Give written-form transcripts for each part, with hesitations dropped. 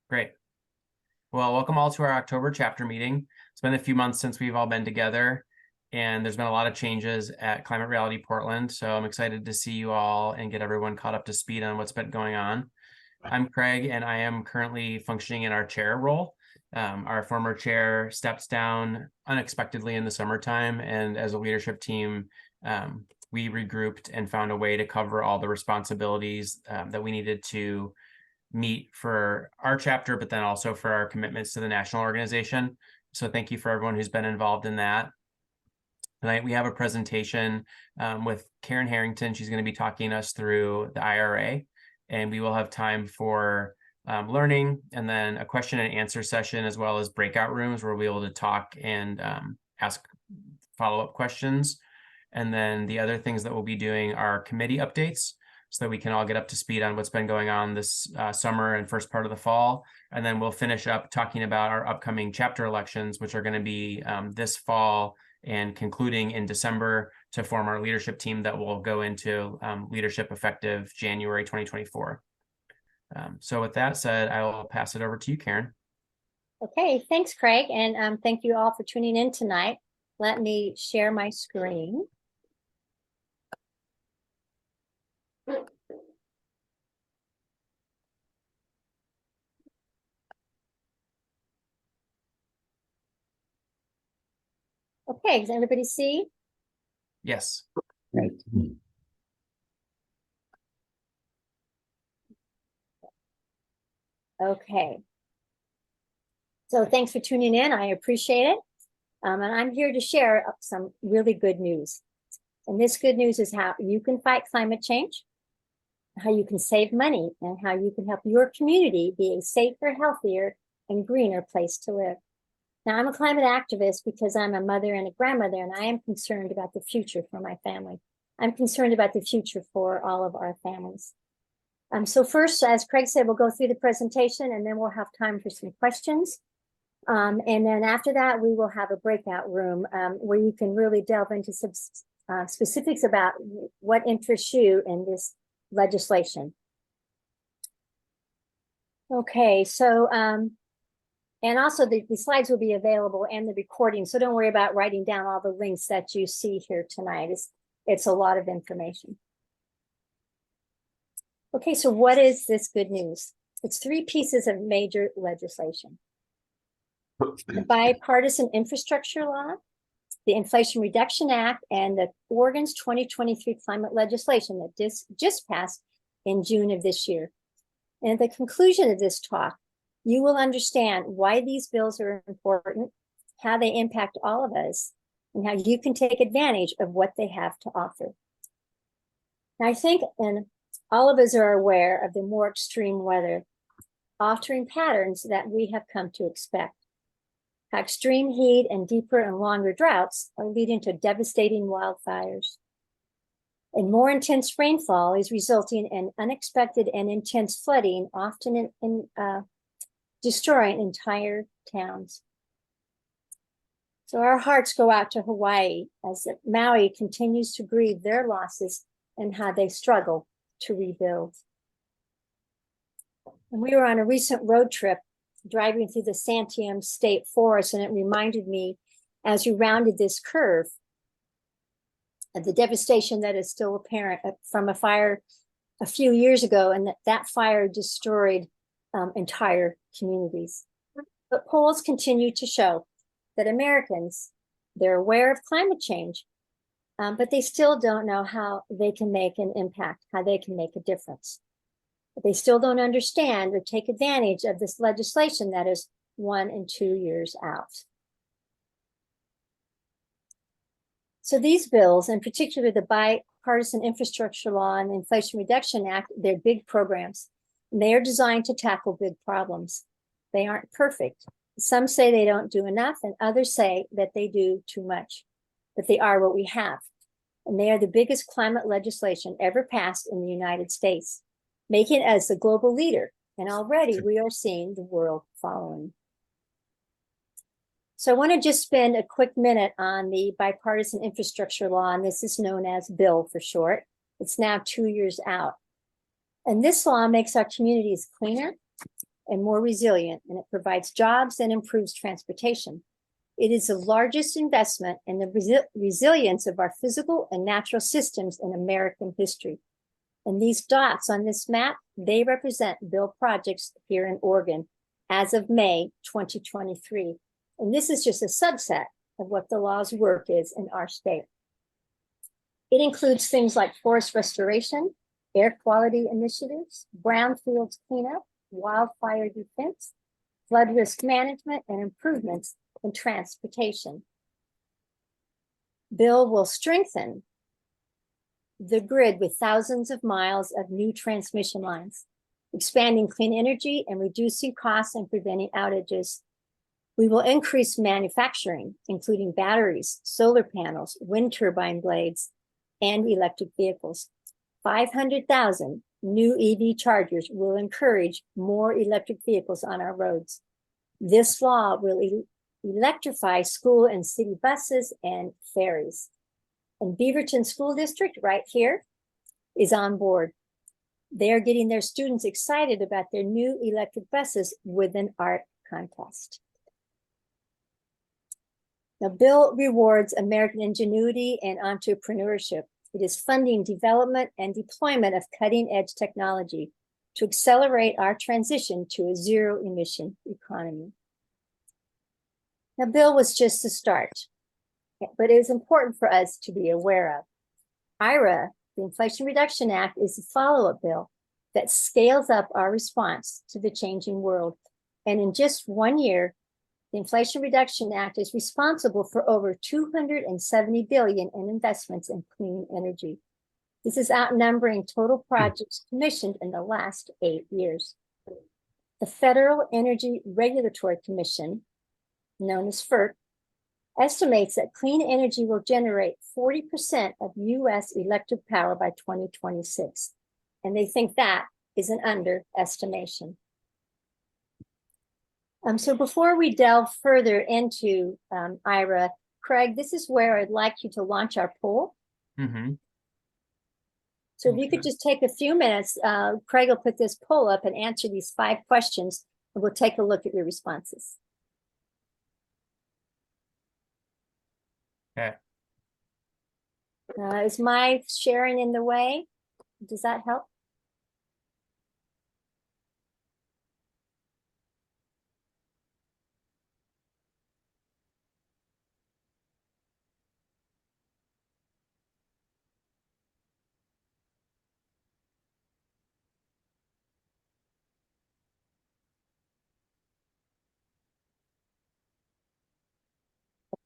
Great. Well, welcome all to our October chapter meeting. It's been a few months since we've all been together, and there's been a lot of changes at Climate Reality Portland. So I'm excited to see you all and get everyone caught up to speed on what's been going on. I'm Craig, and I am currently functioning in our chair role. Our former chair steps down unexpectedly in the summertime, and as a leadership team, we regrouped and found a way to cover all the responsibilities that we needed to meet for our chapter, but then also for our commitments to the national organization. So thank you for everyone who's been involved in that. Tonight we have a presentation with Karen Harrington. She's going to be talking us through the IRA, and we will have time for learning and then a question and answer session, as well as breakout rooms where we'll be able to talk and ask follow-up questions. And then the other things that we'll be doing are committee updates, so that we can all get up to speed on what's been going on this summer and first part of the fall. And then we'll finish up talking about our upcoming chapter elections, which are going to be this fall and concluding in December to form our leadership team that will go into leadership effective January 2024. So with that said, I will pass it over to you, Karen. Okay, thanks, Craig. And thank you all for tuning in tonight. Let me share my screen. Okay, does everybody see? Yes. Right. Okay. So thanks for tuning in. I appreciate it. And I'm here to share some really good news. And this good news is how you can fight climate change, how you can save money, and how you can help your community be a safer, healthier, and greener place to live. Now, I'm a climate activist because I'm a mother and a grandmother, and I am concerned about the future for my family. I'm concerned about the future for all of our families. So first, as Craig said, we'll go through the presentation, and then we'll have time for some questions. And then after that, we will have a breakout room where you can really delve into some specifics about what interests you in this legislation. Okay, so and also the slides will be available and the recording, so don't worry about writing down all the links that you see here tonight. It's a lot of information. Okay, so what is this good news? It's 3 pieces of major legislation. The Bipartisan Infrastructure Law, the Inflation Reduction Act, and the Oregon's 2023 climate legislation that just passed in June of this year. And at the conclusion of this talk, you will understand why these bills are important, how they impact all of us, and how you can take advantage of what they have to offer. Now, I think all of us are aware of the more extreme weather altering patterns that we have come to expect. How extreme heat and deeper and longer droughts are leading to devastating wildfires. And more intense rainfall is resulting in unexpected and intense flooding, often destroying entire towns. So our hearts go out to Hawaii as Maui continues to grieve their losses and how they struggle to rebuild. And we were on a recent road trip driving through the Santiam State Forest, and it reminded me, as you rounded this curve, of the devastation that is still apparent from a fire a few years ago, and that fire destroyed entire communities. But polls continue to show that Americans, they're aware of climate change, but they still don't know how they can make an impact, how they can make a difference. But they still don't understand or take advantage of this legislation that is 1 and 2 years out. So these bills, in particular the Bipartisan Infrastructure Law and the Inflation Reduction Act, they're big programs. And they are designed to tackle big problems. They aren't perfect. Some say they don't do enough, and others say that they do too much. But they are what we have. And they are the biggest climate legislation ever passed in the United States, making us a global leader. And already we are seeing the world following. So I want to just spend a quick minute on the Bipartisan Infrastructure Law, and this is known as BILL for short. It's now 2 years out. And this law makes our communities cleaner, and more resilient, and it provides jobs and improves transportation. It is the largest investment in the resilience of our physical and natural systems in American history. And these dots on this map, they represent bill projects here in Oregon as of May 2023. And this is just a subset of what the law's work is in our state. It includes things like forest restoration, air quality initiatives, brownfields cleanup, wildfire defense, flood risk management, and improvements in transportation. Bill will strengthen the grid with thousands of miles of new transmission lines, expanding clean energy and reducing costs and preventing outages. We will increase manufacturing, including batteries, solar panels, wind turbine blades, and electric vehicles. 500,000 new EV chargers will encourage more electric vehicles on our roads. This law will electrify school and city buses and ferries. And Beaverton School District right here is on board. They're getting their students excited about their new electric buses with an art contest. The bill rewards American ingenuity and entrepreneurship. It is funding development and deployment of cutting-edge technology to accelerate our transition to a zero-emission economy. The bill was just the start, but it is important for us to be aware of. IRA, the Inflation Reduction Act, is a follow-up bill that scales up our response to the changing world. And in just 1 year, the Inflation Reduction Act is responsible for over $270 billion in investments in clean energy. This is outnumbering total projects commissioned in the last 8 years. The Federal Energy Regulatory Commission, known as FERC, estimates that clean energy will generate 40% of US electric power by 2026. And they think that is an underestimation. So before we delve further into IRA, Craig, this is where I'd like you to launch our poll. Mm-hmm. So if you could just take a few minutes, Craig will put this poll up and answer these 5 questions, and we'll take a look at your responses. Okay. Is my sharing in the way? Does that help?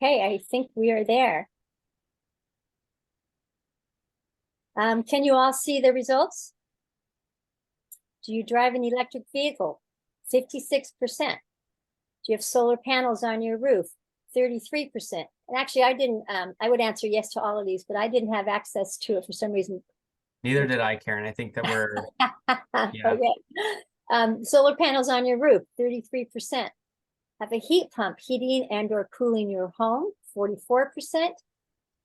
Okay, I think we are there. Can you all see the results? Do you drive an electric vehicle? 56%. Do you have solar panels on your roof? 33%. And actually, I didn't, I would answer yes to all of these, but I didn't have access to it for some reason. Neither did I, Karen. I think that we're, yeah. Okay. Solar panels on your roof, 33%. Have a heat pump heating and or cooling your home, 44%.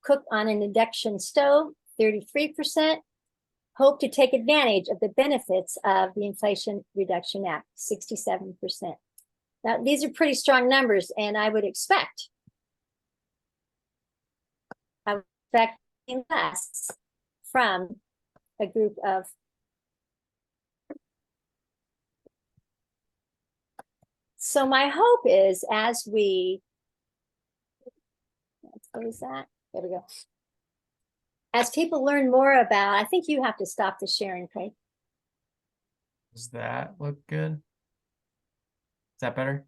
Cook on an induction stove, 33%. Hope to take advantage of the benefits of the Inflation Reduction Act, 67%. Now, these are pretty strong numbers, and I would expect less from a group of so my hope is as we, let's close that, there we go. As people learn more about, I think you have to stop the sharing, Craig. Does that look good? Is that better?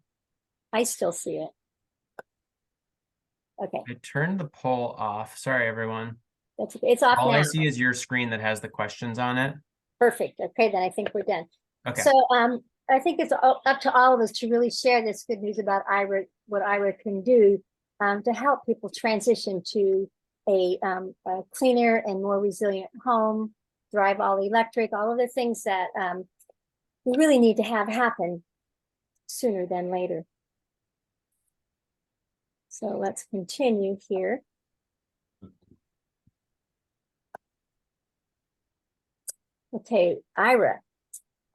I still see it. Okay. I turned the poll off. Sorry, everyone. That's okay. It's off All now. I see is your screen that has the questions on it. Perfect. Okay, then I think we're done. Okay. So I think it's up to all of us to really share this good news about IRA, what IRA can do to help people transition to a cleaner and more resilient home, drive all electric, all of the things that we really need to have happen sooner than later. So let's continue here. Okay, IRA.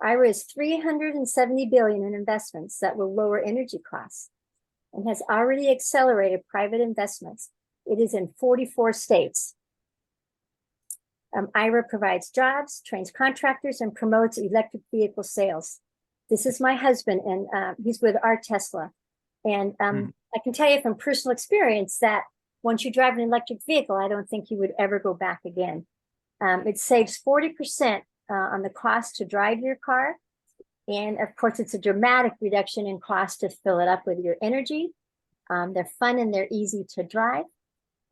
IRA is $370 billion in investments that will lower energy costs and has already accelerated private investments. It is in 44 states. IRA provides jobs, trains contractors, and promotes electric vehicle sales. This is my husband, and he's with our Tesla. And I can tell you from personal experience that once you drive an electric vehicle, I don't think you would ever go back again. It saves 40% on the cost to drive your car. And of course, it's a dramatic reduction in cost to fill it up with your energy. They're fun and they're easy to drive.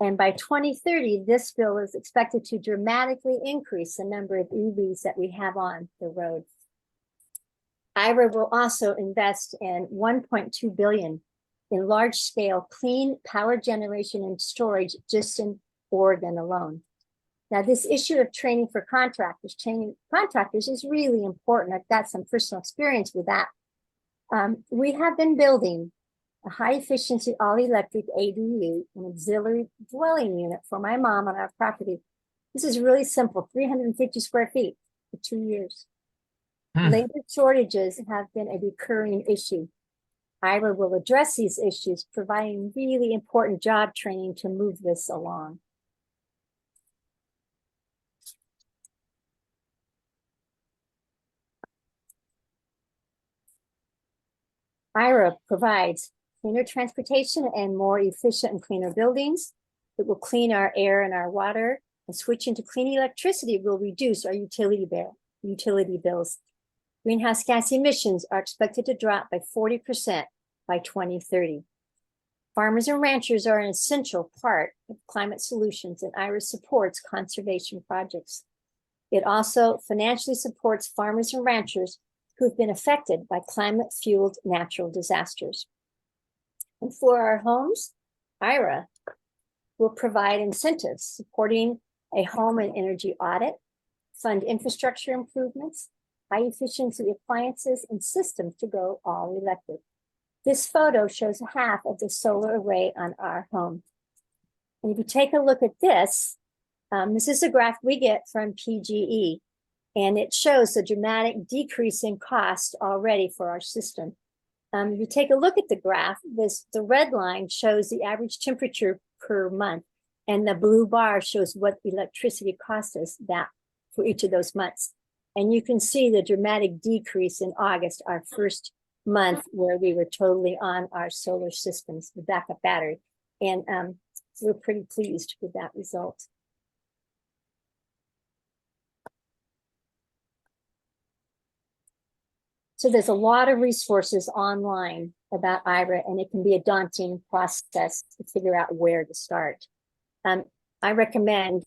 And by 2030, this bill is expected to dramatically increase the number of EVs that we have on the road. IRA will also invest in $1.2 billion in large-scale clean power generation and storage just in Oregon alone. Now, this issue of training contractors is really important. I've got some personal experience with that. We have been building a high-efficiency all-electric ADU, an auxiliary dwelling unit for my mom on our property. This is really simple, 350 square feet for 2 years. Labor shortages have been a recurring issue. IRA will address these issues, providing really important job training to move this along. IRA provides cleaner transportation and more efficient and cleaner buildings. It will clean our air and our water, and switching to clean electricity will reduce our utility bills. Greenhouse gas emissions are expected to drop by 40% by 2030. Farmers and ranchers are an essential part of climate solutions, and IRA supports conservation projects. It also financially supports farmers and ranchers who've been affected by climate-fueled natural disasters. And for our homes, IRA will provide incentives supporting a home and energy audit, fund infrastructure improvements, high-efficiency appliances, and systems to go all electric. This photo shows half of the solar array on our home. And if you take a look at this, this is a graph we get from PGE, and it shows the dramatic decrease in cost already for our system. If you take a look at the graph, the red line shows the average temperature per month, and the blue bar shows what electricity cost us that for each of those months. And you can see the dramatic decrease in August, our first month where we were totally on our solar systems, the backup battery. And we're pretty pleased with that result. So there's a lot of resources online about IRA, and it can be a daunting process to figure out where to start. I recommend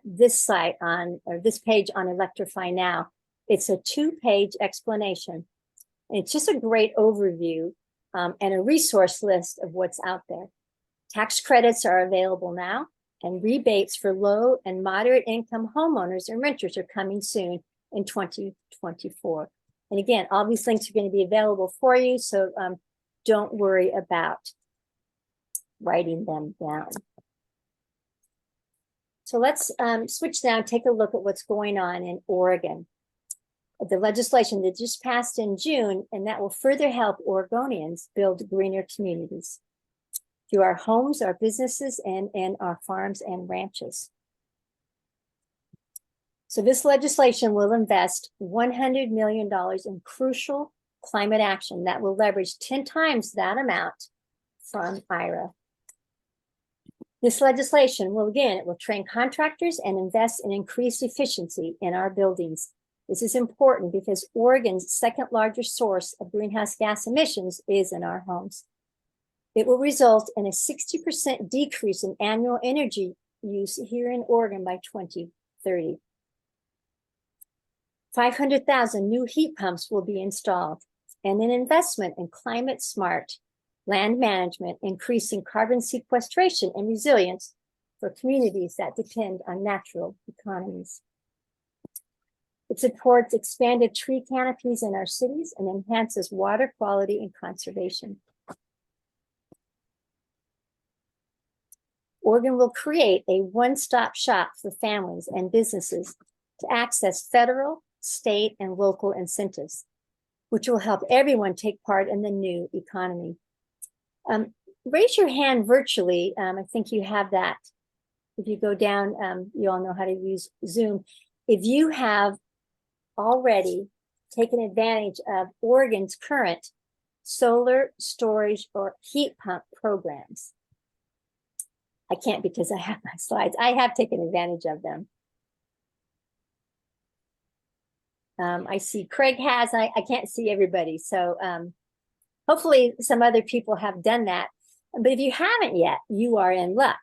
this site or this page on Electrify Now. It's a 2-page explanation. And it's just a great overview and a resource list of what's out there. Tax credits are available now, and rebates for low and moderate income homeowners and renters are coming soon in 2024. And again, all these links are going to be available for you, so don't worry about writing them down. So let's switch now and take a look at what's going on in Oregon. The legislation that just passed in June, and that will further help Oregonians build greener communities through our homes, our businesses, and our farms and ranches. So this legislation will invest $100 million in crucial climate action that will leverage 10 times that amount from IRA. This legislation will, again, it will train contractors and invest in increased efficiency in our buildings. This is important because Oregon's second largest source of greenhouse gas emissions is in our homes. It will result in a 60% decrease in annual energy use here in Oregon by 2030. 500,000 new heat pumps will be installed, and an investment in climate-smart land management, increasing carbon sequestration and resilience for communities that depend on natural economies. It supports expanded tree canopies in our cities and enhances water quality and conservation. Oregon will create a one-stop shop for families and businesses to access federal, state, and local incentives, which will help everyone take part in the new economy. Raise your hand virtually. I think you have that. If you go down, you all know how to use Zoom. If you have already taken advantage of Oregon's current solar storage or heat pump programs. I can't because I have my slides. I have taken advantage of them. I see Craig has, I can't see everybody. So hopefully some other people have done that. But if you haven't yet, you are in luck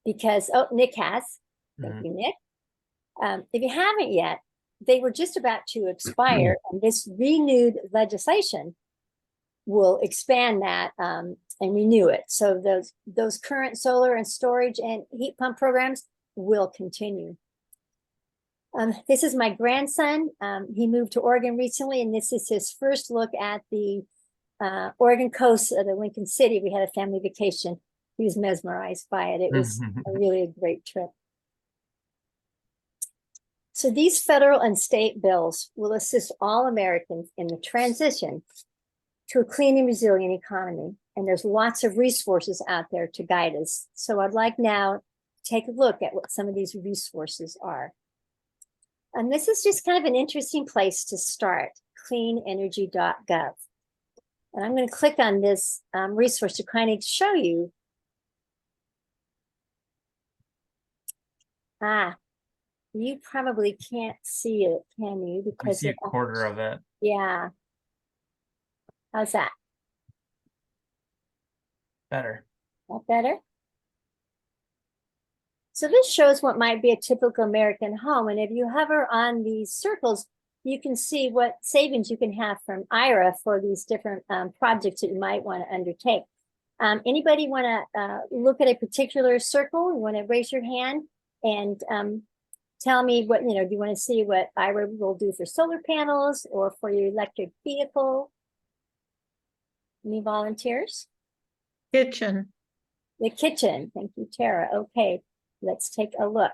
because, oh, Nick has. Thank you, Nick. If you haven't yet, they were just about to expire, and this renewed legislation will expand that and renew it. So those current solar and storage and heat pump programs will continue. This is my grandson. He moved to Oregon recently, and this is his first look at the Oregon coast of the Lincoln City. We had a family vacation. He was mesmerized by it. It was really a great trip. So these federal and state bills will assist all Americans in the transition to a clean and resilient economy. And there's lots of resources out there to guide us. So I'd like now to take a look at what some of these resources are. And this is just kind of an interesting place to start, cleanenergy.gov. And I'm going to click on this resource to kind of show you. You probably can't see it, can you? Because see a quarter of it. Yeah. How's that? Better. That better? So this shows what might be a typical American home. And if you hover on these circles, you can see what savings you can have from IRA for these different projects that you might want to undertake. Anybody want to look at a particular circle? You want to raise your hand and tell me what, do you want to see what IRA will do for solar panels or for your electric vehicle? Any volunteers? Kitchen. The kitchen. Thank you, Tara. Okay, let's take a look.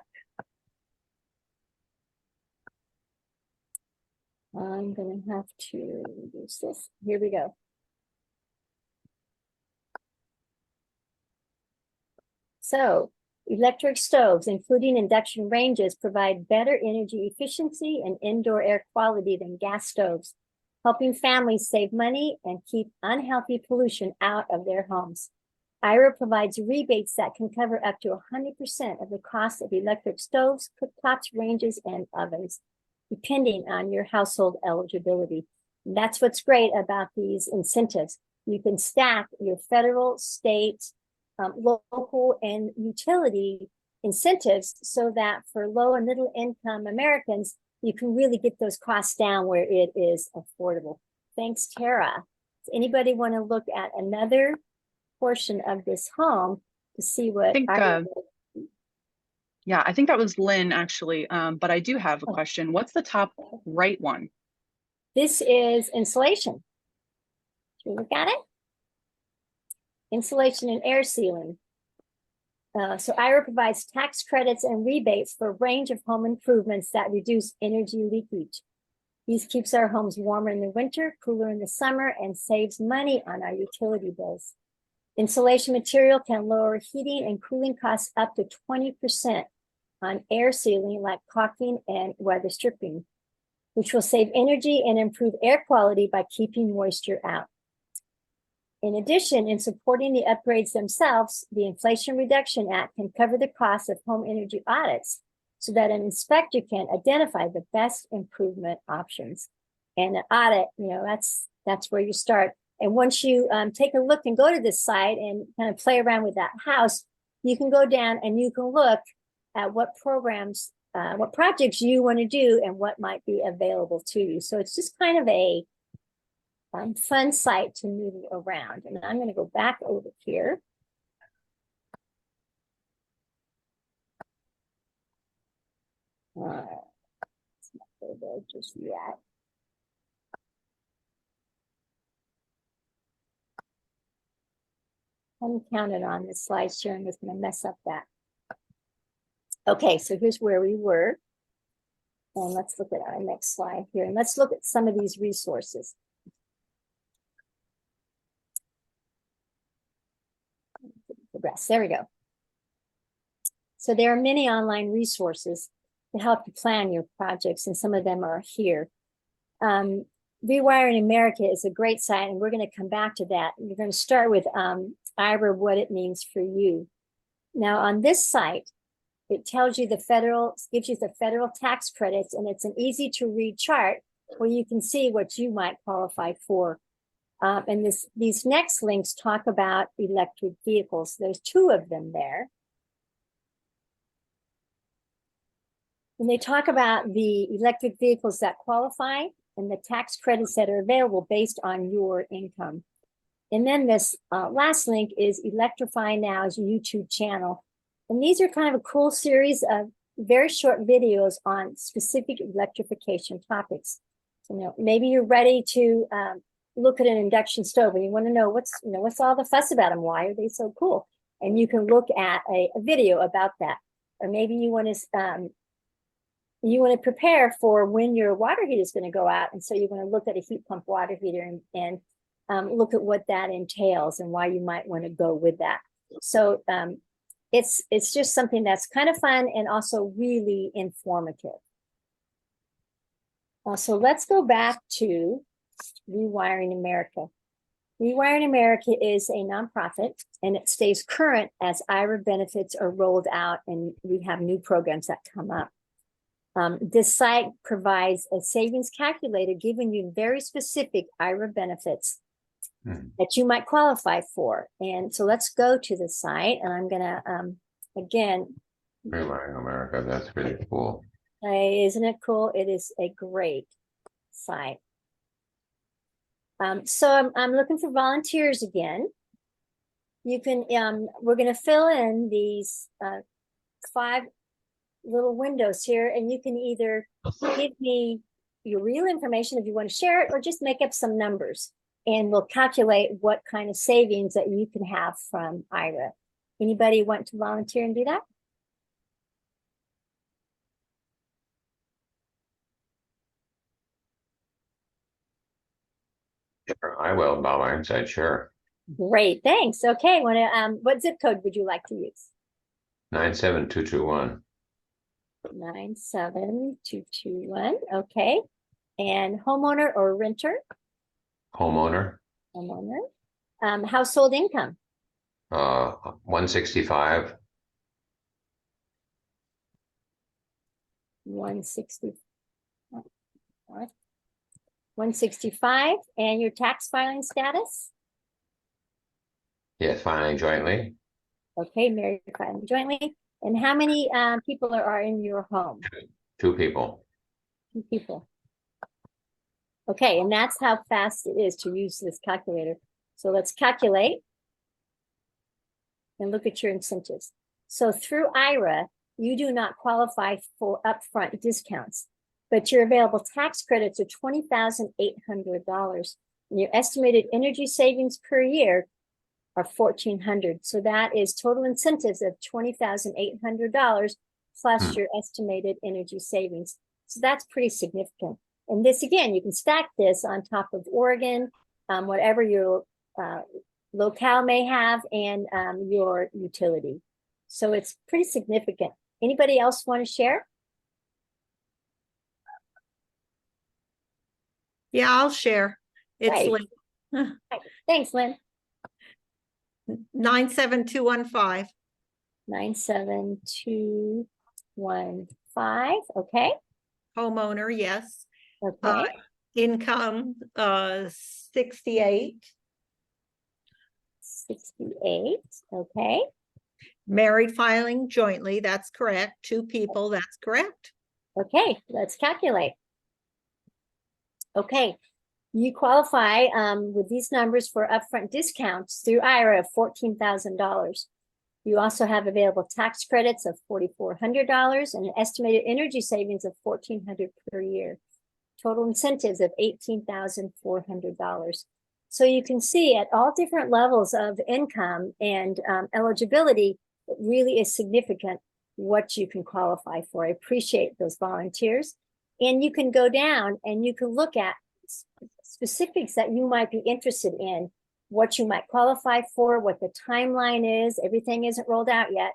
I'm going to have to use this. Here we go. So, electric stoves, including induction ranges, provide better energy efficiency and indoor air quality than gas stoves, helping families save money and keep unhealthy pollution out of their homes. IRA provides rebates that can cover up to 100% of the cost of electric stoves, cooktops, ranges, and ovens, depending on your household eligibility. And that's what's great about these incentives. You can stack your federal, state, local, and utility incentives so that for low and middle income Americans, you can really get those costs down where it is affordable. Thanks, Tara. Does anybody want to look at another portion of this home to see what yeah, I think that was Lynn actually, but I do have a question. What's the top right one? This is insulation. Should we look at it? Insulation and air sealing. So IRA provides tax credits and rebates for a range of home improvements that reduce energy leakage. These keeps our homes warmer in the winter, cooler in the summer, and saves money on our utility bills. Insulation material can lower heating and cooling costs up to 20% on air sealing like caulking and weather stripping, which will save energy and improve air quality by keeping moisture out. In addition, in supporting the upgrades themselves, the Inflation Reduction Act can cover the cost of home energy audits so that an inspector can identify the best improvement options. And an audit, that's where you start. And once you take a look and go to this site and kind of play around with that house, you can go down and you can look at what programs, what projects you want to do and what might be available to you. So it's just kind of a fun site to move around. And I'm going to go back over here. It's not go there just yet. I'm counting on this slide sharing is going to mess up that. Okay, so here's where we were. And let's look at our next slide here, and let's look at some of these resources. Progress, there we go. So there are many online resources to help you plan your projects, and some of them are here. Rewiring America is a great site, and we're going to come back to that. We're going to start with IRA, what it means for you. Now, on this site, it tells you gives you the federal tax credits, and it's an easy to read chart where you can see what you might qualify for. And these next links talk about electric vehicles. There's 2 of them there. And they talk about the electric vehicles that qualify and the tax credits that are available based on your income. And then this last link is Electrify Now's YouTube channel. And these are kind of a cool series of very short videos on specific electrification topics. So, maybe you're ready to look at an induction stove and you want to know what's all the fuss about them? Why are they so cool? And you can look at a video about that. Or maybe you want to prepare for when your water heater is going to go out. And so you're going to look at a heat pump water heater and look at what that entails and why you might want to go with that. So it's just something that's kind of fun and also really informative. So let's go back to Rewiring America. Rewiring America is a nonprofit, and it stays current as IRA benefits are rolled out and we have new programs that come up. This site provides a savings calculator giving you very specific IRA benefits that you might qualify for. And so let's go to the site, and I'm gonna again. Rewiring America, that's really cool. Isn't it cool? It is a great site. So I'm looking for volunteers again. You can we're gonna fill in these 5 little windows here, and you can either give me your real information if you want to share it, or just make up some numbers, and we'll calculate what kind of savings that you can have from IRA. Anybody want to volunteer and do that? I will, Bob Ironside, sure. Great, thanks. Okay, what zip code would you like to use? 97221. 97221. Okay, and homeowner or renter? Homeowner, Homeowner. Household income? 165. 165, and your tax filing status? Yes, filing jointly. Okay, married filing jointly. And how many people are in your home? 2 people. 2 people. Okay, and that's how fast it is to use this calculator. So let's calculate and look at your incentives. So through IRA, you do not qualify for upfront discounts, but your available tax credits are $20,800. And your estimated energy savings per year are $1,400. So that is total incentives of $20,800 plus your estimated energy savings. So that's pretty significant. And this, again, you can stack this on top of Oregon, whatever your locale may have, and your utility. So it's pretty significant. Anybody else want to share? Yeah, I'll share. It's Right. Lynn. Thanks, Lynn. 97215. 97215. Okay. Homeowner, yes. Okay. Income 68. 68. Okay. Married filing jointly, that's correct. 2 people, that's correct. Okay, let's calculate. Okay, you qualify with these numbers for upfront discounts through IRA of $14,000. You also have available tax credits of $4,400 and an estimated energy savings of $1,400 per year. Total incentives of $18,400. So you can see at all different levels of income and eligibility, it really is significant what you can qualify for. I appreciate those volunteers. And you can go down and you can look at specifics that you might be interested in, what you might qualify for, what the timeline is. Everything isn't rolled out yet,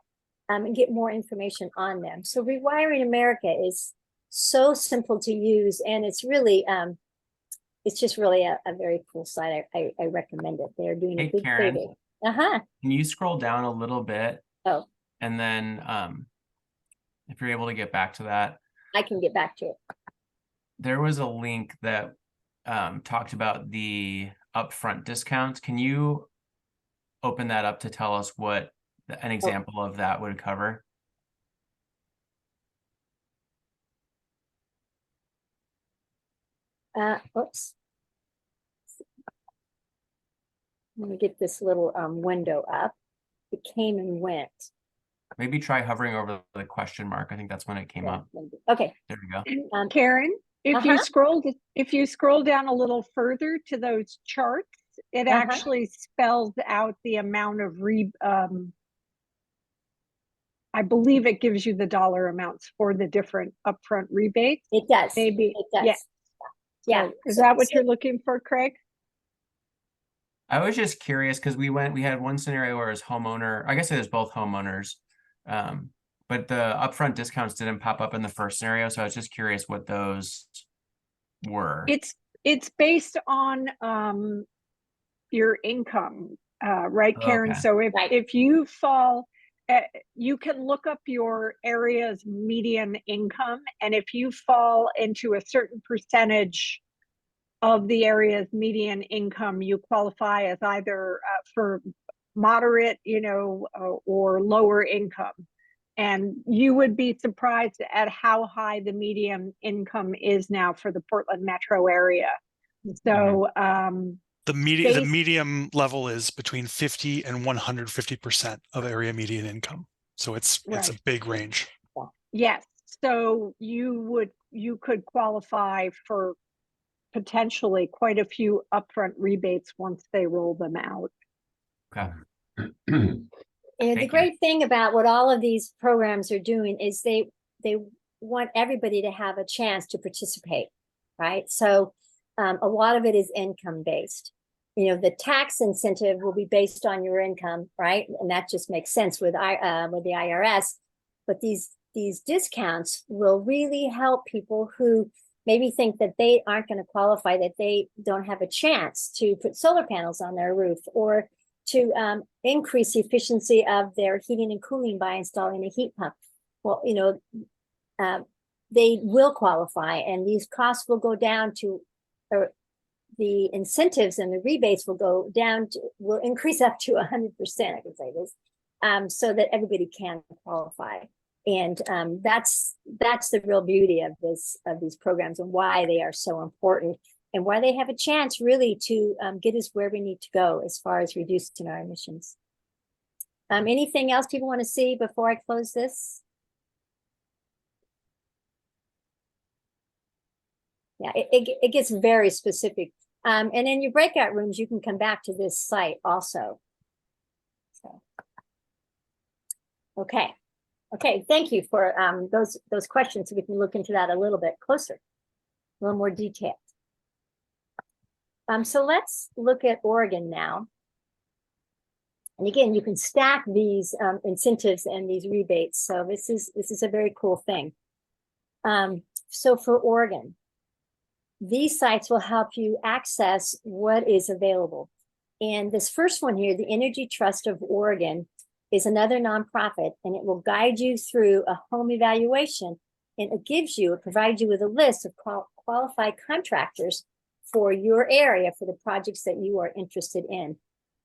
and get more information on them. So Rewiring America is so simple to use, and it's really, it's just really a very cool site. I recommend it. They're doing a Hey, big Karen. survey. Uh-huh. Can you scroll down a little bit? Oh. And then if you're able to get back to that, I can get back to it. there was a link that talked about the upfront discounts. Can you open that up to tell us what an example of that would cover? Oops. Let me get this little window up. It came and went. Maybe try hovering over the question mark. I think that's when it came up. Okay. There we go. Karen, if you Uh-huh. scroll down a little further to those charts, it Uh-huh. actually spells out the amount of I believe it gives you the dollar amounts for the different upfront rebates. It does. Maybe. It does. Yeah. Yeah. So is that what you're looking for, Craig? I was just curious because we had one scenario where it was homeowner. I guess it was both homeowners. But the upfront discounts didn't pop up in the first scenario. So I was just curious what those were. It's based on your income, right, Karen? Okay. So Right. if you fall, you can look up your area's median income, and if you fall into a certain percentage of the area's median income, you qualify as either for moderate, or lower income. And you would be surprised at how high the median income is now for the Portland metro area. So the medium level is between 50 and 150% of area median income. So it's a big range. Yes. So you could qualify for potentially quite a few upfront rebates once they roll them out. Okay. And the great thing about what all of these programs are doing is they want everybody to have a chance to participate, right? So a lot of it is income based. The tax incentive will be based on your income, right? And that just makes sense with the IRS. But these discounts will really help people who maybe think that they aren't going to qualify, that they don't have a chance to put solar panels on their roof, or to increase the efficiency of their heating and cooling by installing a heat pump. Well, they will qualify, and these costs will go down to, or the incentives and the rebates will increase up to 100%, I can say this, so that everybody can qualify. And that's the real beauty of these programs, and why they are so important, and why they have a chance really to get us where we need to go as far as reducing our emissions. Anything else people want to see before I close this? Yeah, it gets very specific. And in your breakout rooms, you can come back to this site also. So, okay. Okay, thank you for those questions. So we can look into that a little bit closer, a little more detailed. So let's look at Oregon now. And again, you can stack these incentives and these rebates. So this is a very cool thing. So for Oregon, these sites will help you access what is available. And this first one here, the Energy Trust of Oregon, is another nonprofit, and it will guide you through a home evaluation, and it provides you with a list of qualified contractors for your area for the projects that you are interested in.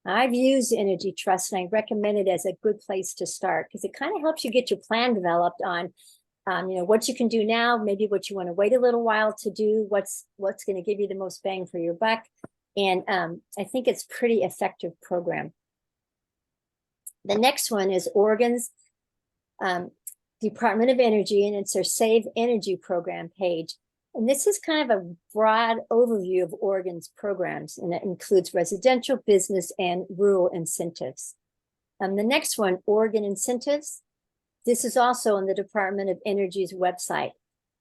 I've used Energy Trust, and I recommend it as a good place to start, because it kind of helps you get your plan developed on what you can do now, maybe what you want to wait a little while to do, what's going to give you the most bang for your buck. And I think it's a pretty effective program. The next one is Oregon's Department of Energy, and it's their Save Energy program page. And this is kind of a broad overview of Oregon's programs, and it includes residential, business, and rural incentives. The next one, Oregon Incentives. This is also on the Department of Energy's website.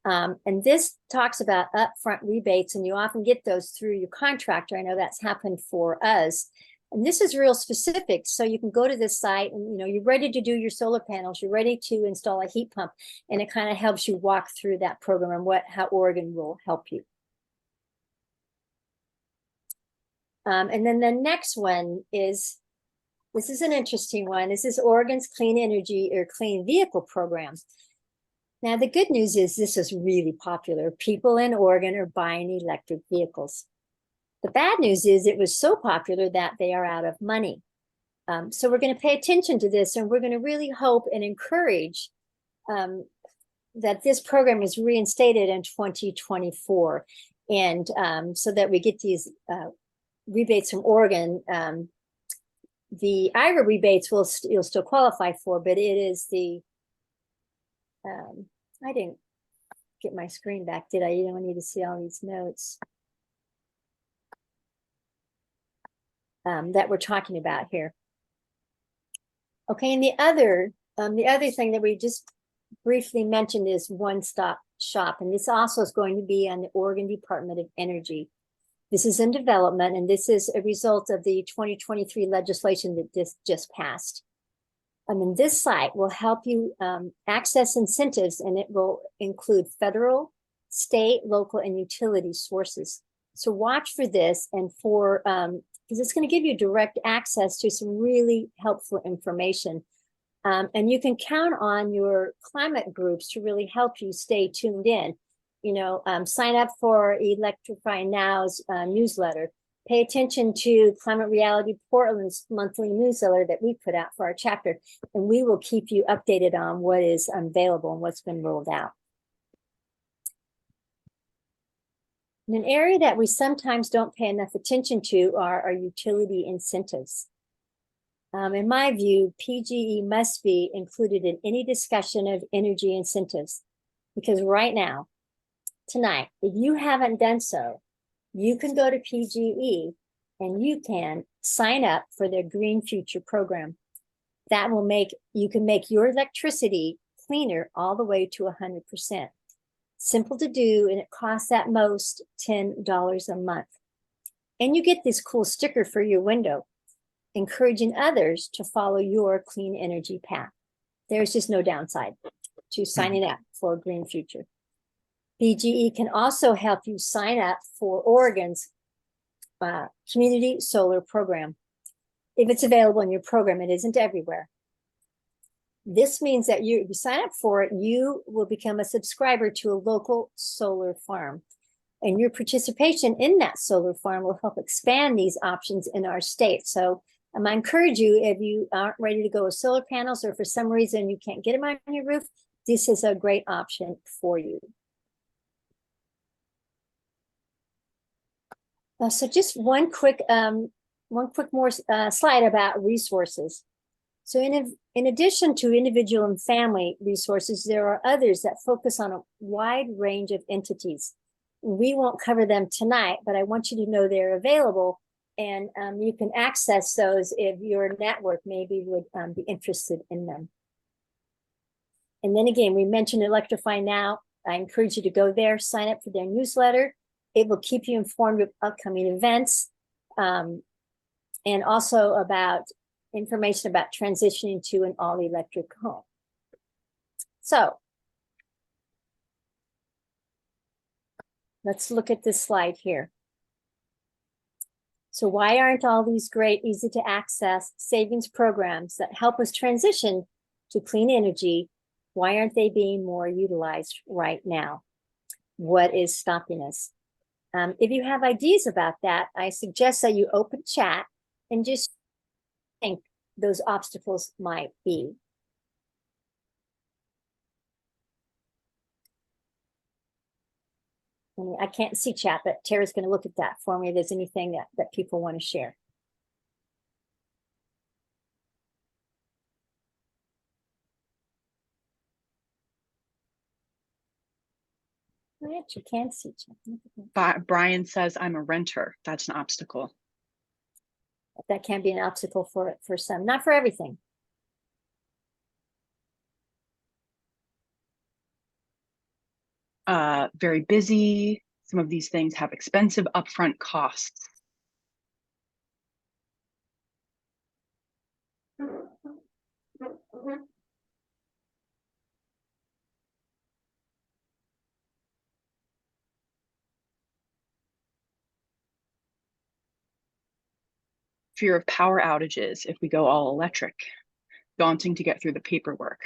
And this talks about upfront rebates, and you often get those through your contractor. I know that's happened for us. And this is real specific. So you can go to this site and, you know, you're ready to do your solar panels, you're ready to install a heat pump, and it kind of helps you walk through that program and how Oregon will help you. And then the next one is, this is an interesting one. This is Oregon's Clean Energy or Clean Vehicle Program. Now, the good news is this is really popular. People in Oregon are buying electric vehicles. The bad news is it was so popular that they are out of money. So we're going to pay attention to this, and we're going to really hope and encourage that this program is reinstated in 2024. And so that we get these rebates from Oregon. The IRA rebates you'll still qualify for, but it is the, I didn't get my screen back, did I? You don't need to see all these notes that we're talking about here. Okay, and the other thing that we just briefly mentioned is one-stop shop, and this also is going to be on the Oregon Department of Energy. This is in development, and this is a result of the 2023 legislation that just passed. This site will help you access incentives, and it will include federal, state, local, and utility sources. So watch for this, and for because it's going to give you direct access to some really helpful information. And you can count on your climate groups to really help you stay tuned in. You know, sign up for Electrify Now's newsletter. Pay attention to Climate Reality Portland's monthly newsletter that we put out for our chapter, and we will keep you updated on what is available and what's been rolled out. And an area that we sometimes don't pay enough attention to are our utility incentives. In my view, PGE must be included in any discussion of energy incentives, because right now, tonight, if you haven't done so, you can go to PGE and you can sign up for their Green Future program. That will you can make your electricity cleaner all the way to 100%. Simple to do, and it costs at most $10 a month. And you get this cool sticker for your window, encouraging others to follow your clean energy path. There's just no downside to signing up for a Green Future. PGE can also help you sign up for Oregon's community solar program. If it's available in your program, it isn't everywhere. This means that if you sign up for it, you will become a subscriber to a local solar farm. And your participation in that solar farm will help expand these options in our state. So I encourage you, if you aren't ready to go with solar panels, or for some reason you can't get them on your roof, this is a great option for you. So just one quick more slide about resources. So in addition to individual and family resources, there are others that focus on a wide range of entities. We won't cover them tonight, but I want you to know they're available, and you can access those if your network maybe would be interested in them. And then again, we mentioned Electrify Now. I encourage you to go there, sign up for their newsletter. It will keep you informed of upcoming events, and also about information about transitioning to an all-electric home. So let's look at this slide here. So why aren't all these great, easy to access savings programs that help us transition to clean energy, why aren't they being more utilized right now? What is stopping us? If you have ideas about that, I suggest that you open chat and just think those obstacles might be. I can't see chat, but Tara's going to look at that for me if there's anything that people want to share. Right, you can see chat. Brian says, I'm a renter. That's an obstacle. That can be an obstacle for some, not for everything. very busy. Some of these things have expensive upfront costs. Fear of power outages if we go all electric. Daunting to get through the paperwork.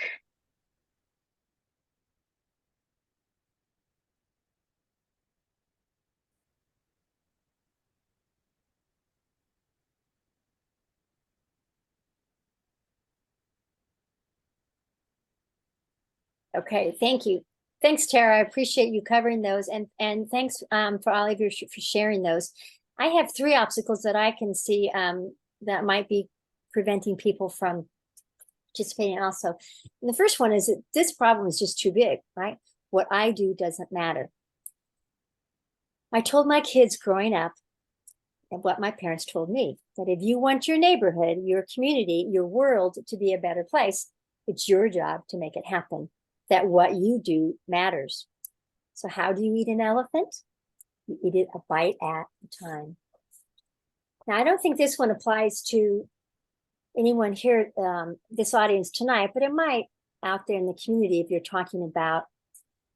Okay, thank you. Thanks, Tara. I appreciate you covering those, and thanks for all of you for sharing those. I have 3 obstacles that I can see that might be preventing people from participating also. And the first one is that this problem is just too big, right? What I do doesn't matter. I told my kids growing up, and what my parents told me, that if you want your neighborhood, your community, your world to be a better place, it's your job to make it happen, that what you do matters. So how do you eat an elephant? You eat it a bite at a time. Now, I don't think this one applies to anyone here, this audience tonight, but it might out there in the community if you're talking about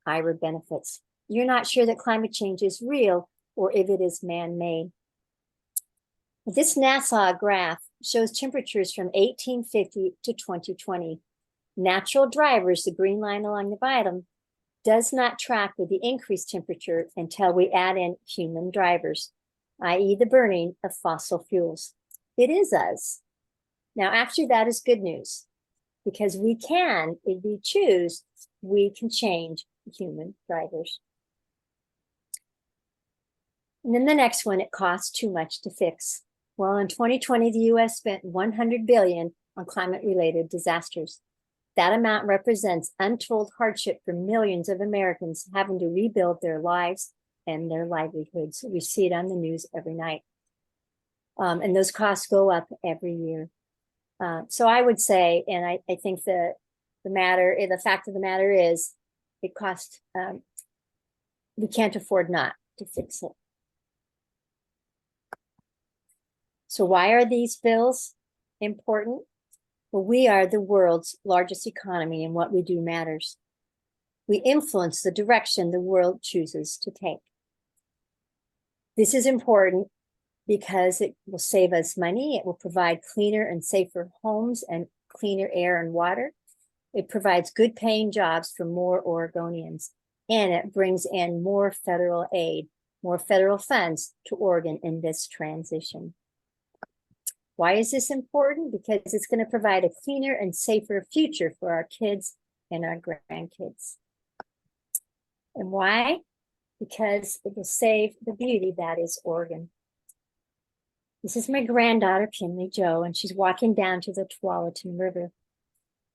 IRA benefits. You're not sure that climate change is real or if it is man-made. This NASA graph shows temperatures from 1850 to 2020. Natural drivers, the green line along the bottom, does not track with the increased temperature until we add in human drivers, i.e. the burning of fossil fuels. It is us. Now, actually, that is good news, because we can, if we choose, we can change human drivers. And then the next one, it costs too much to fix. Well, in 2020, the US spent $100 billion on climate-related disasters. That amount represents untold hardship for millions of Americans having to rebuild their lives and their livelihoods. We see it on the news every night. And those costs go up every year. So I would say, and I think the fact of the matter is, it costs, we can't afford not to fix it. So why are these bills important? Well, we are the world's largest economy, and what we do matters. We influence the direction the world chooses to take. This is important because it will save us money. It will provide cleaner and safer homes and cleaner air and water. It provides good paying jobs for more Oregonians, and it brings in more federal aid, more federal funds to Oregon in this transition. Why is this important? Because it's going to provide a cleaner and safer future for our kids and our grandkids. And why? Because it will save the beauty that is Oregon. This is my granddaughter, Pinley Jo, and she's walking down to the Tualatin River.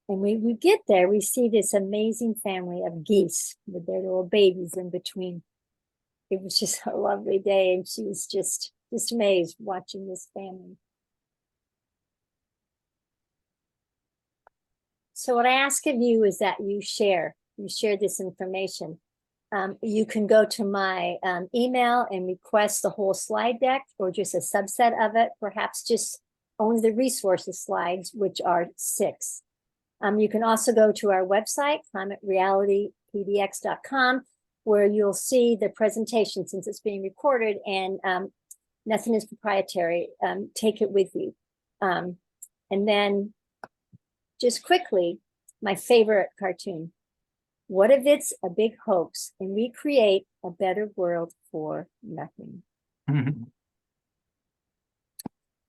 And we get there, we see this amazing family of geese with their little babies in between. It was just a lovely day, and she was just amazed watching this family. So what I ask of you is that you share this information. You can go to my email and request the whole slide deck or just a subset of it, perhaps just only the resources slides, which are 6. You can also go to our website, climaterealitypdx.com, where you'll see the presentation since it's being recorded, and nothing is proprietary. Take it with you. And then just quickly, my favorite cartoon. What if it's a big hoax and we create a better world for nothing?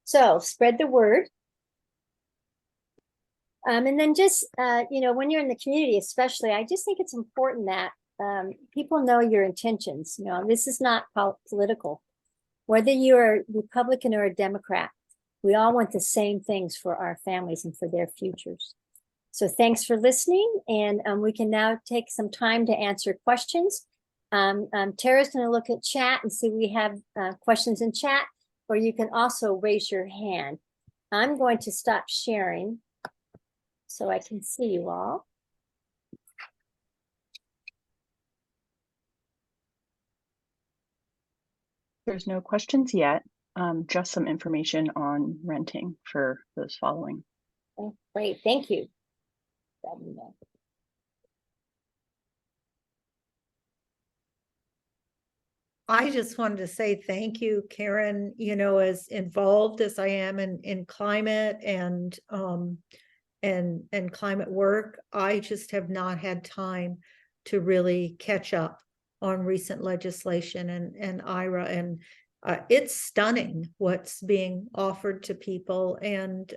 So spread the word. And then just, when you're in the community, especially, I just think it's important that people know your intentions. This is not political. Whether you're a Republican or a Democrat, we all want the same things for our families and for their futures. So thanks for listening, and we can now take some time to answer questions. Tara's going to look at chat and see if we have questions in chat, or you can also raise your hand. I'm going to stop sharing so I can see you all. There's no questions yet. Just some information on renting for those following. Oh, great, thank you. Let me know. I just wanted to say thank you, Karen, you know, as involved as I am in climate and climate work, I just have not had time to really catch up on recent legislation and IRA, and it's stunning what's being offered to people, and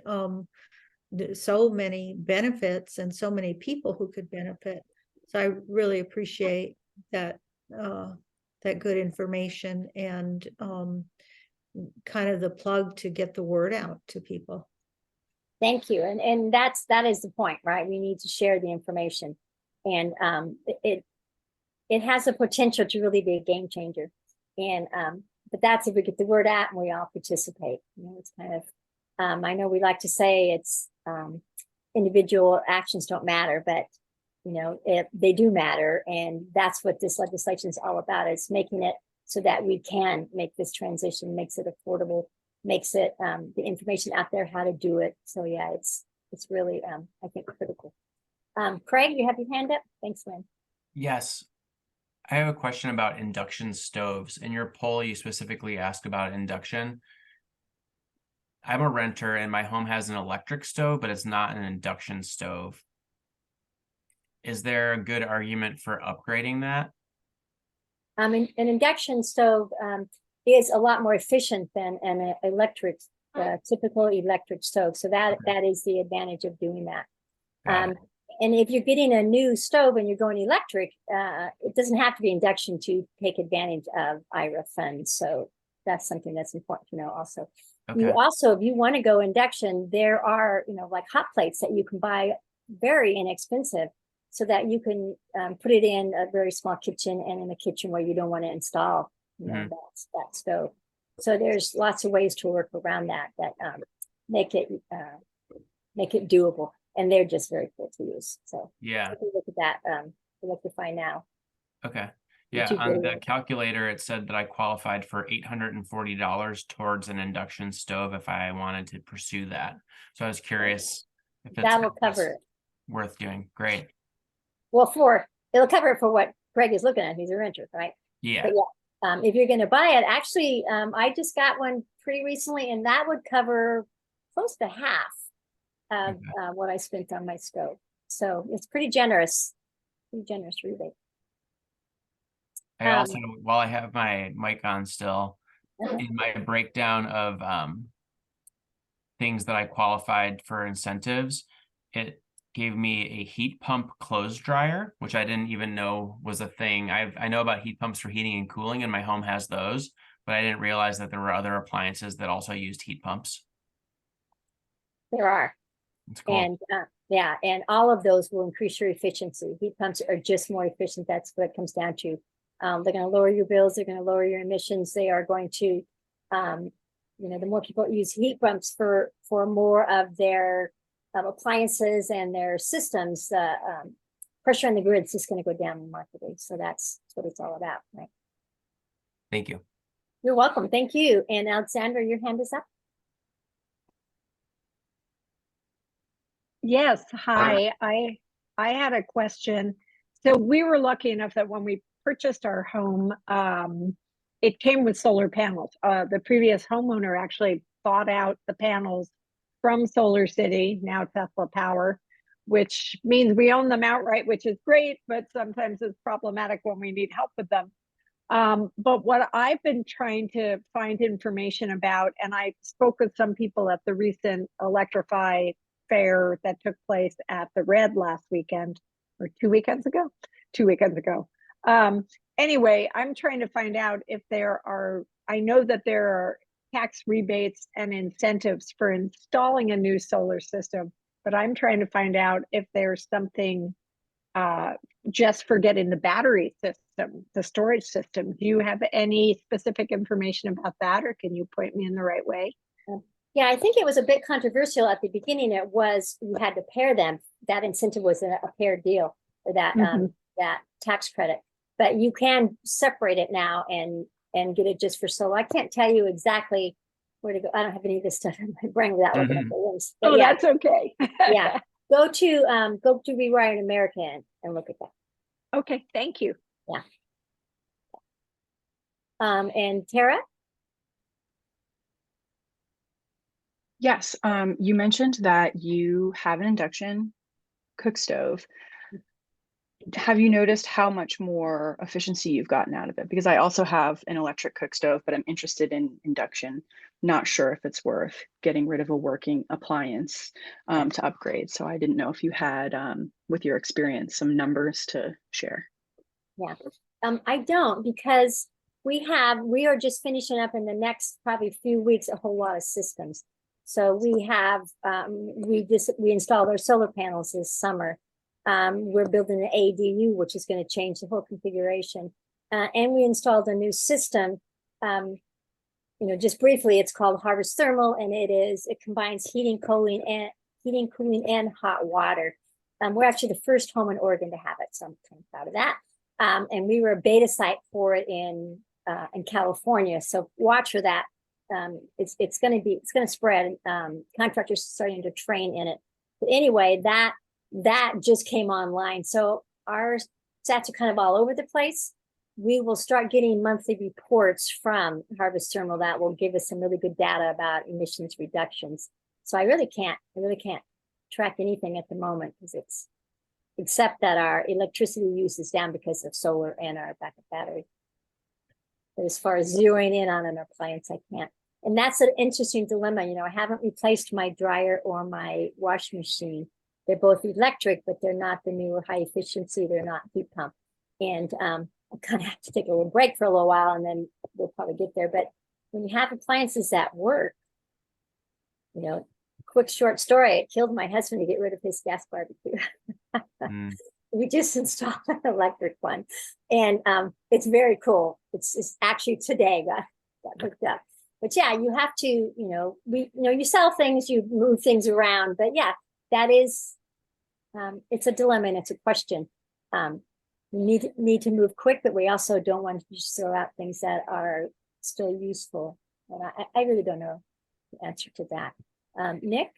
so many benefits and so many people who could benefit. So I really appreciate that that good information and kind of the plug to get the word out to people. Thank you. And that is the point, right? We need to share the information. And it has the potential to really be a game changer. And but that's if we get the word out and we all participate. You know, it's kind of I know we like to say it's individual actions don't matter, but you know, they do matter. And that's what this legislation is all about. It's making it so that we can make this transition, makes it affordable, makes it the information out there how to do it. So yeah, it's really I think critical. Craig, you have your hand up. Thanks, Lynn. Yes. I have a question about induction stoves. In your poll, you specifically asked about induction. I'm a renter and my home has an electric stove, but it's not an induction stove. Is there a good argument for upgrading that? An induction stove is a lot more efficient than an electric, typical electric stove. So that is the advantage of doing that. And if you're getting a new stove and you're going electric, it doesn't have to be induction to take advantage of IRA funds. So that's something that's important to know also. Okay. You also, if you want to go induction, there are, you know, like hot plates that you can buy very inexpensive so that you can put it in a very small kitchen and in a kitchen where you don't want to install, you know, that stove. So there's lots of ways to work around that make it doable. And they're just very cool to use. So Yeah. if you look at that, look to find now. Okay. Yeah, on the calculator, it said that I qualified for $840 towards an induction stove if I wanted to pursue that. So I was curious if it's That will cover it. Worth doing. Great. Well, it'll cover it for what Greg is looking at. He's a renter, right? Yeah. But yeah, if you're going to buy it, actually, I just got one pretty recently, and that would cover close to half of what I spent on my stove. So it's pretty generous rebate. I also, while I have my mic on still, in my breakdown of things that I qualified for incentives, it gave me a heat pump clothes dryer, which I didn't even know was a thing. I know about heat pumps for heating and cooling, and my home has those, but I didn't realize that there were other appliances that also used heat pumps. There are. It's cool. And yeah, and all of those will increase your efficiency. Heat pumps are just more efficient. That's what it comes down to. They're going to lower your bills. They're going to lower your emissions. They are going to, you know, the more people use heat pumps for more of their appliances and their systems, pressure on the grid is just going to go down remarkably. So that's what it's all about, right? Thank you. You're welcome. Thank you. And Alexandra, your hand is up. Yes, hi. I had a question. So we were lucky enough that when we purchased our home, it came with solar panels. The previous homeowner actually bought out the panels from Solar City, now Tesla Power, which means we own them outright, which is great, but sometimes it's problematic when we need help with them. But what I've been trying to find information about, and I spoke with some people at the recent Electrify fair that took place at the Red last weekend, or 2 weekends ago. Anyway, I'm trying to find out if there are, I know that there are tax rebates and incentives for installing a new solar system, but I'm trying to find out if there's something just for getting the battery system, the storage system. Do you have any specific information about that, or can you point me in the right way? Yeah, I think it was a bit controversial at the beginning. It was, you had to pair them. That incentive was a paired deal for that that tax credit. But you can separate it now and and get it just for solar. I can't tell you exactly where to go. I don't have any of this stuff in my brain without looking at the links. But Oh, yeah, that's okay. yeah. Go to Rewired America and look at that. Okay, thank you. And Tara? Yes, you mentioned that you have an induction cook stove. Have you noticed how much more efficiency you've gotten out of it? Because I also have an electric cook stove, but I'm interested in induction. Not sure if it's worth getting rid of a working appliance to upgrade. So I didn't know if you had, with your experience, some numbers to share. Yeah. I don't, because we are just finishing up in the next probably few weeks a whole lot of systems. So we have we installed our solar panels this summer. We're building an ADU, which is going to change the whole configuration. And we installed a new system. Just briefly, it's called Harvest Thermal, and it combines heating, cooling, and hot water. We're actually the first home in Oregon to have it, so I'm kind of proud of that. And we were a beta site for it in California. So watch for that. It's going to spread. Contractors are starting to train in it. But anyway, that just came online. So our stats are kind of all over the place. We will start getting monthly reports from Harvest Thermal that will give us some really good data about emissions reductions. So I really can't track anything at the moment, because except that our electricity use is down because of solar and our backup battery. But as far as zeroing in on an appliance, I can't. And that's an interesting dilemma. I haven't replaced my dryer or my washing machine. They're both electric, but they're not the newer high efficiency. They're not heat pump. And I kind of have to take a little break for a little while, and then we'll probably get there. But when you have appliances that work, quick short story, it killed my husband to get rid of his gas barbecue. We just installed an electric one, and it's very cool. It's actually today got hooked up. But yeah, you have to, you sell things, you move things around. But yeah, that is, it's a dilemma and it's a question. We need to move quick, but we also don't want to just throw out things that are still useful. And I really don't know the answer to that. Nick?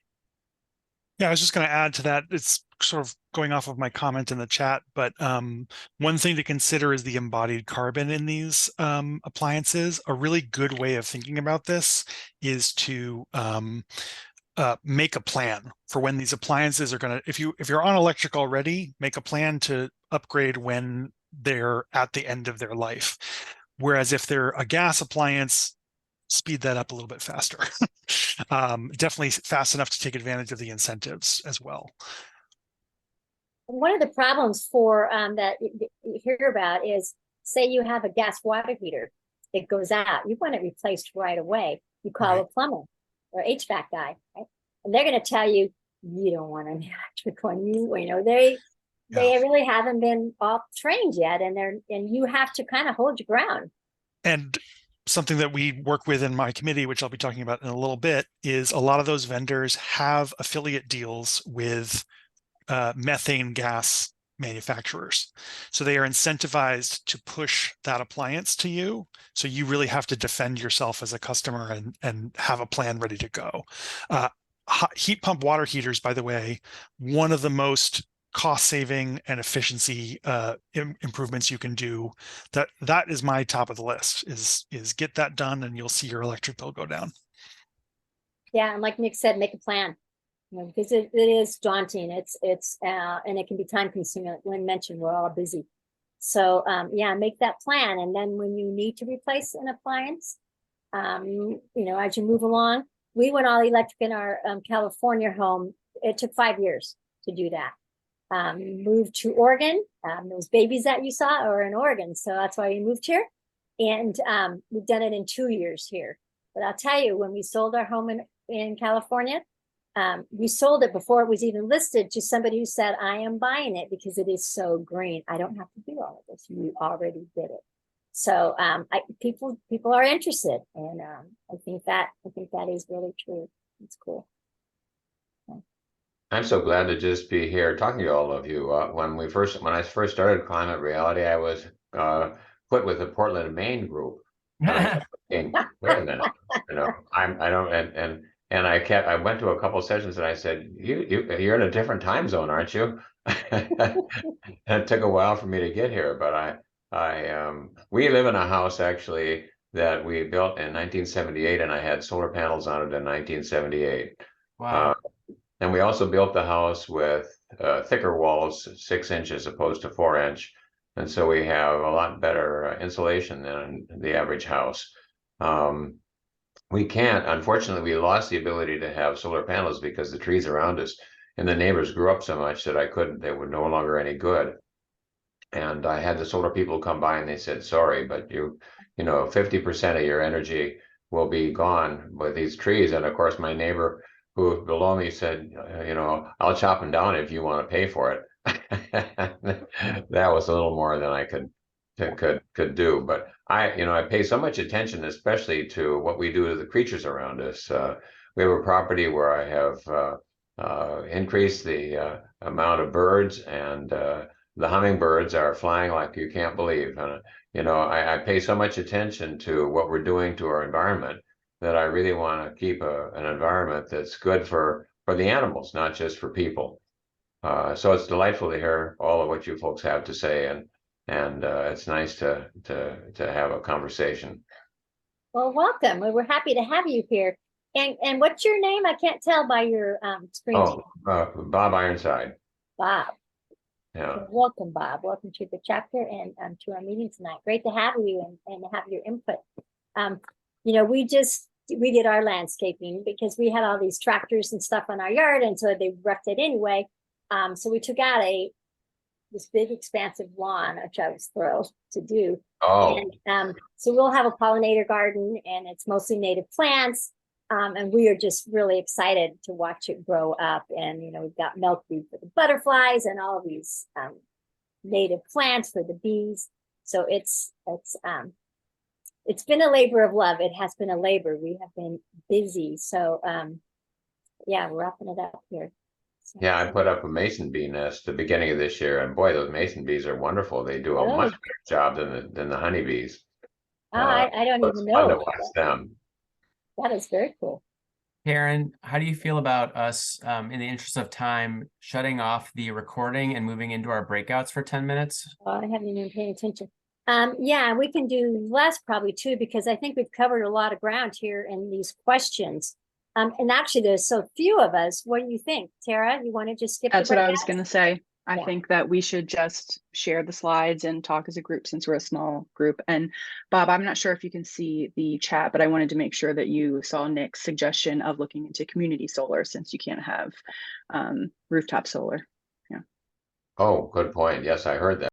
Yeah, I was just going to add to that. It's sort of going off of my comment in the chat, but one thing to consider is the embodied carbon in these appliances. A really good way of thinking about this is to make a plan for when these appliances are going to, if you're on electric already, make a plan to upgrade when they're at the end of their life. Whereas if they're a gas appliance, speed that up a little bit faster. Definitely fast enough to take advantage of the incentives as well. One of the problems for that you hear about is, say you have a gas water heater, it goes out, you want it replaced right away. You call a plumber or HVAC guy, right? And they're going to tell you, you don't want an electric one. They really haven't been all trained yet, and you have to kind of hold your ground. And something that we work with in my committee, which I'll be talking about in a little bit, is a lot of those vendors have affiliate deals with methane gas manufacturers. So they are incentivized to push that appliance to you. So you really have to defend yourself as a customer and have a plan ready to go. Heat pump water heaters, by the way, one of the most cost-saving and efficiency improvements you can do. That is my top of the list. Is get that done, and you'll see your electric bill go down. Yeah, and like Nick said, make a plan. Because it is daunting. It's and it can be time consuming. Like Lynn mentioned, we're all busy. So yeah, make that plan, and then when you need to replace an appliance, as you move along, we went all electric in our California home. It took 5 years to do that. Moved to Oregon. Those babies that you saw are in Oregon, so that's why we moved here. And we've done it in 2 years here. But I'll tell you, when we sold our home in California, we sold it before it was even listed to somebody who said, I am buying it because it is so green. I don't have to do all of this. You already did it. So people are interested. And I think that is really true. It's cool. I'm so glad to just be here talking to all of you. When I first started Climate Reality, I was put with the Portland, Maine group, And I kept thinking, wait a minute, I don't, and I went to a couple sessions and I said, you're in a different time zone, aren't you? And it took a while for me to get here, but we live in a house actually that we built in 1978, and I had solar panels on it in 1978. Wow. And we also built the house with thicker walls, 6 inches opposed to 4-inch. And so we have a lot better insulation than the average house. We can't, unfortunately, we lost the ability to have solar panels because the trees around us and the neighbors grew up so much that they were no longer any good. And I had the solar people come by and they said, sorry, but 50% of your energy will be gone with these trees. And of course, my neighbor who below me said, I'll chop them down if you want to pay for it. That was a little more than I could do. But I pay so much attention, especially to what we do to the creatures around us. We have a property where I have increased the amount of birds, and the hummingbirds are flying like you can't believe. And I pay so much attention to what we're doing to our environment that I really want to keep an environment that's good for the animals, not just for people. So it's delightful to hear all of what you folks have to say, and it's nice to have a conversation. Well, welcome. We're happy to have you here. And what's your name? I can't tell by your screen. Oh, Bob Ironside. Bob. Yeah. Well, welcome, Bob. Welcome to the chapter and to our meeting tonight. Great to have you and have your input. We did our landscaping because we had all these tractors and stuff on our yard, and so they roughed it anyway. So we took out this big expansive lawn, which I was thrilled to do. Oh. And so we'll have a pollinator garden, and it's mostly native plants. And we are just really excited to watch it grow up. And we've got milkweed for the butterflies and all these native plants for the bees. So it's been a labor of love. It has been a labor. We have been busy. So yeah, we're wrapping it up here. So, yeah, I put up a mason bee nest at the beginning of this year, and boy, those mason bees are wonderful. They do a much better job than the honeybees. I don't It's even fun know. to watch them. That is very cool. Karen, how do you feel about us, in the interest of time, shutting off the recording and moving into our breakouts for 10 minutes? I haven't even paid attention. Yeah, we can do less probably too, because I think we've covered a lot of ground here in these questions. And actually there's so few of us. What do you think, Tara? You want to just skip That's the what I was breakouts? going to say. I Yeah. think that we should just share the slides and talk as a group, since we're a small group. And Bob, I'm not sure if you can see the chat, but I wanted to make sure that you saw Nick's suggestion of looking into community solar, since you can't have rooftop solar. Yeah. Oh, good point. Yes, I heard that.